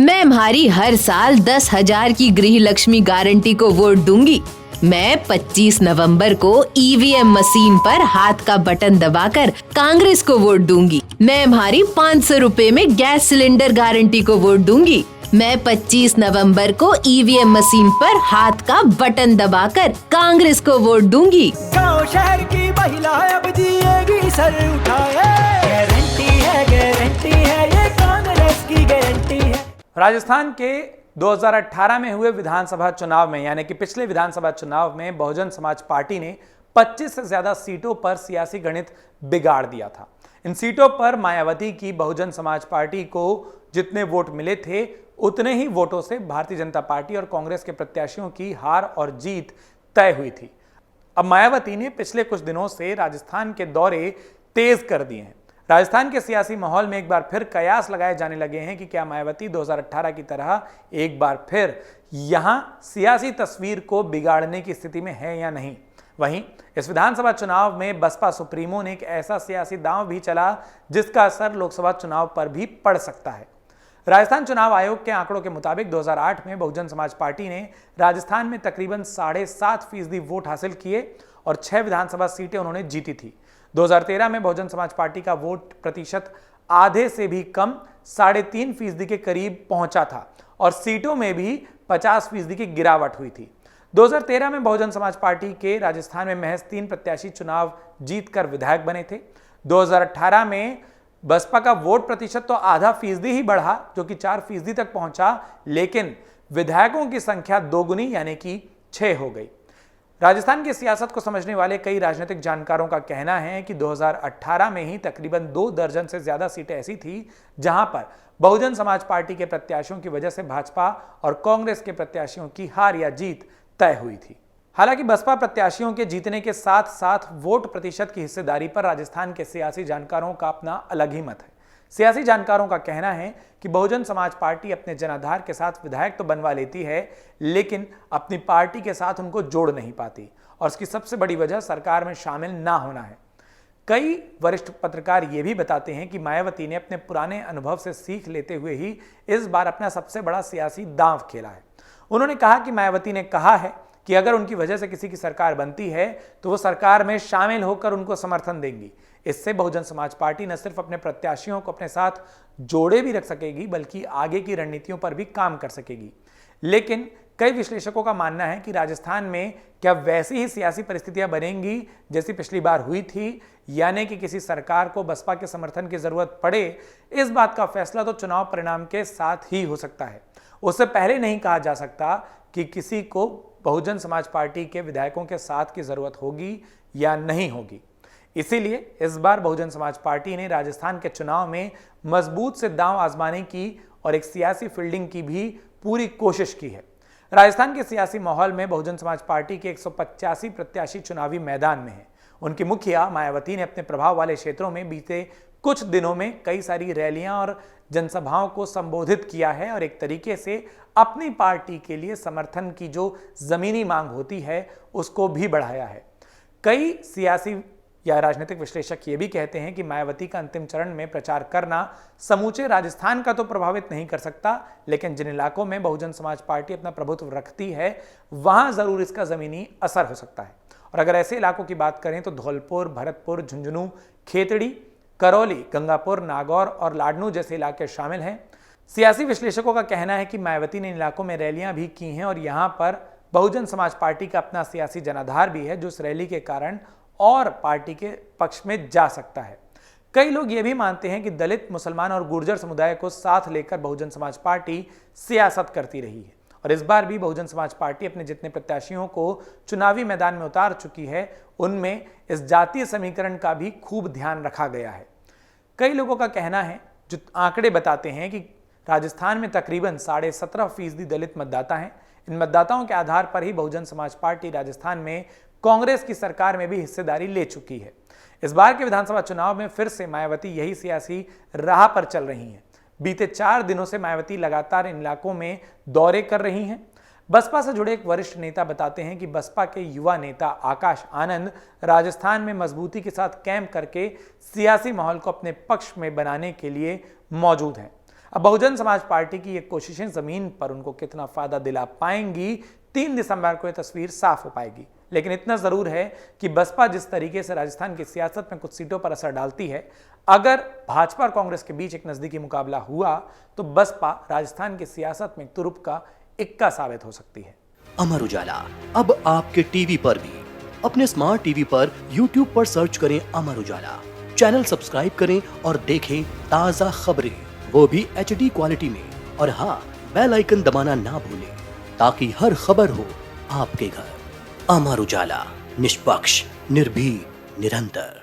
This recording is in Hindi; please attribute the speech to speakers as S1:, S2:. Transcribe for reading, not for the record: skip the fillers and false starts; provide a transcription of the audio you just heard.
S1: मैं म्हारी हर साल 10,000 की गृह लक्ष्मी गारंटी को वोट दूंगी। मैं 25 नवंबर को ईवीएम मशीन पर हाथ का बटन दबाकर कांग्रेस को वोट दूंगी। मैं म्हारी 500 रुपए में गैस सिलेंडर गारंटी को वोट दूंगी। मैं 25 नवंबर को ईवीएम मशीन पर हाथ का बटन दबाकर कांग्रेस को वोट दूंगी।
S2: गाँव शहर की महिला अब जिएगी सर उठाए, गारंटी है ये कांग्रेस की गारंटी है।
S3: राजस्थान के 2018 में हुए विधानसभा चुनाव में, यानी कि पिछले विधानसभा चुनाव में बहुजन समाज पार्टी ने 25 से ज्यादा सीटों पर सियासी गणित बिगाड़ दिया था। इन सीटों पर मायावती की बहुजन समाज पार्टी को जितने वोट मिले थे उतने ही वोटों से भारतीय जनता पार्टी और कांग्रेस के प्रत्याशियों की हार और जीत तय हुई थी। अब मायावती ने पिछले कुछ दिनों से राजस्थान के दौरे तेज कर दिए हैं। राजस्थान के सियासी माहौल में एक बार फिर कयास लगाए जाने लगे हैं कि क्या मायावती 2018 की तरह एक बार फिर यहां सियासी तस्वीर को बिगाड़ने की स्थिति में है या नहीं। वहीं इस विधानसभा चुनाव में बसपा सुप्रीमो ने एक ऐसा सियासी दांव भी चला जिसका असर लोकसभा चुनाव पर भी पड़ सकता है। राजस्थान चुनाव आयोग के आंकड़ों के मुताबिक 2008 में बहुजन समाज पार्टी ने राजस्थान में तकरीबन 7.5% वोट हासिल किए और 6 विधानसभा सीटें उन्होंने जीती थी। 2013 में बहुजन समाज पार्टी का वोट प्रतिशत आधे से भी कम 3.5% के करीब पहुंचा था और सीटों में भी 50% की गिरावट हुई थी। 2013 में बहुजन समाज पार्टी के राजस्थान में महज 3 प्रत्याशी चुनाव जीतकर विधायक बने थे। 2018 में बसपा का वोट प्रतिशत तो आधा फीसदी ही बढ़ा, जो कि 4% तक पहुंचा, लेकिन विधायकों की संख्या दोगुनी यानी कि 6 हो गई। राजस्थान की सियासत को समझने वाले कई राजनीतिक जानकारों का कहना है कि 2018 में ही तकरीबन 2 दर्जन से ज्यादा सीटें ऐसी थी जहां पर बहुजन समाज पार्टी के प्रत्याशियों की वजह से भाजपा और कांग्रेस के प्रत्याशियों की हार या जीत तय हुई थी। हालांकि बसपा प्रत्याशियों के जीतने के साथ साथ वोट प्रतिशत की हिस्सेदारी पर राजस्थान के सियासी जानकारों का अपना अलग ही मत है। सियासी जानकारों का कहना है कि बहुजन समाज पार्टी अपने जनाधार के साथ विधायक तो बनवा लेती है, लेकिन अपनी पार्टी के साथ उनको जोड़ नहीं पाती और इसकी सबसे बड़ी वजह सरकार में शामिल ना होना है। कई वरिष्ठ पत्रकार ये भी बताते हैं कि मायावती ने अपने पुराने अनुभव से सीख लेते हुए ही इस बार अपना सबसे बड़ा सियासी दांव खेला है। उन्होंने कहा कि मायावती ने कहा है कि अगर उनकी वजह से किसी की सरकार बनती है तो वो सरकार में शामिल होकर उनको समर्थन देंगी। इससे बहुजन समाज पार्टी न सिर्फ अपने प्रत्याशियों को अपने साथ जोड़े भी रख सकेगी, बल्कि आगे की रणनीतियों पर भी काम कर सकेगी। लेकिन कई विश्लेषकों का मानना है कि राजस्थान में क्या वैसी ही सियासी परिस्थितियां बनेंगी जैसी पिछली बार हुई थी, यानी कि किसी सरकार को बसपा के समर्थन की जरूरत पड़े। इस बात का फैसला तो चुनाव परिणाम के साथ ही हो सकता है। उससे पहले नहीं कहा जा सकता कि किसी को बहुजन समाज पार्टी के विधायकों के साथ की जरूरत होगी या नहीं होगी। इसीलिए इस बार बहुजन समाज पार्टी ने राजस्थान के चुनाव में मजबूत से दांव आजमाने की और एक सियासी फील्डिंग की भी पूरी कोशिश की है। राजस्थान के सियासी माहौल में बहुजन समाज पार्टी के 185 प्रत्याशी चुनावी मैदान में हैं। उनकी मुखिया मायावती ने अपने प्रभाव वाले क्षेत्रों में बीते कुछ दिनों में कई सारी रैलियां और जनसभाओं को संबोधित किया है और एक तरीके से अपनी पार्टी के लिए समर्थन की जो जमीनी मांग होती है उसको भी बढ़ाया है। कई सियासी या राजनीतिक विश्लेषक ये भी कहते हैं कि मायावती का अंतिम चरण में प्रचार करना समूचे राजस्थान का तो प्रभावित नहीं कर सकता, लेकिन जिन इलाकों में बहुजन समाज पार्टी अपना प्रभुत्व रखती है वहां जरूर इसका जमीनी असर हो सकता है। और अगर ऐसे इलाकों की बात करें तो धौलपुर, भरतपुर, झुंझुनू, खेतड़ी, करौली, गंगापुर, नागौर और लाडनू जैसे इलाके शामिल हैं। सियासी विश्लेषकों का कहना है कि मायावती ने इन इलाकों में रैलियां भी की हैं और यहां पर बहुजन समाज पार्टी का अपना सियासी जनाधार भी है जो इस रैली के कारण और पार्टी के पक्ष में जा सकता है। कई लोग ये भी मानते हैं कि दलित, मुसलमान और गुर्जर समुदाय को साथ लेकर बहुजन समाज पार्टी सियासत करती रही है और इस बार भी बहुजन समाज पार्टी अपने जितने प्रत्याशियों को चुनावी मैदान में उतार चुकी है उनमें इस जातीय समीकरण का भी खूब ध्यान रखा गया है। कई लोगों का कहना है, जो आंकड़े बताते हैं कि राजस्थान में तकरीबन 17.5% दलित मतदाता हैं। इन मतदाताओं के आधार पर ही बहुजन समाज पार्टी राजस्थान में कांग्रेस की सरकार में भी हिस्सेदारी ले चुकी है। इस बार के विधानसभा चुनाव में फिर से मायावती यही सियासी राह पर चल रही हैं। बीते 4 दिनों से मायावती लगातार इन इलाकों में दौरे कर रही हैं। बसपा से जुड़े एक वरिष्ठ नेता बताते हैं कि बसपा के युवा नेता आकाश आनंद राजस्थान में मजबूती के साथ कैंप करके सियासी माहौल को अपने पक्ष में बनाने के लिए मौजूद हैं। अब बहुजन समाज पार्टी की ये कोशिशें जमीन पर उनको कितना फायदा दिला पाएंगी, 3 दिसंबर को ये तस्वीर साफ हो पाएगी। लेकिन इतना जरूर है कि बसपा जिस तरीके से राजस्थान की सियासत में कुछ सीटों पर असर डालती है, अगर भाजपा और कांग्रेस के बीच एक नजदीकी मुकाबला हुआ तो बसपा राजस्थान की सियासत में तुरुप का इक्का साबित हो सकती है।
S4: अमर उजाला अब आपके टीवी पर भी। अपने स्मार्ट टीवी पर YouTube पर सर्च करें अमर उजाला, चैनल सब्सक्राइब करें और देखें ताजा खबरें, वो भी HD क्वालिटी में। और हाँ, बेल आइकन दबाना ना भूलें ताकि हर खबर हो आपके घर। अमर उजाला, निष्पक्ष, निर्भीक, निरंतर।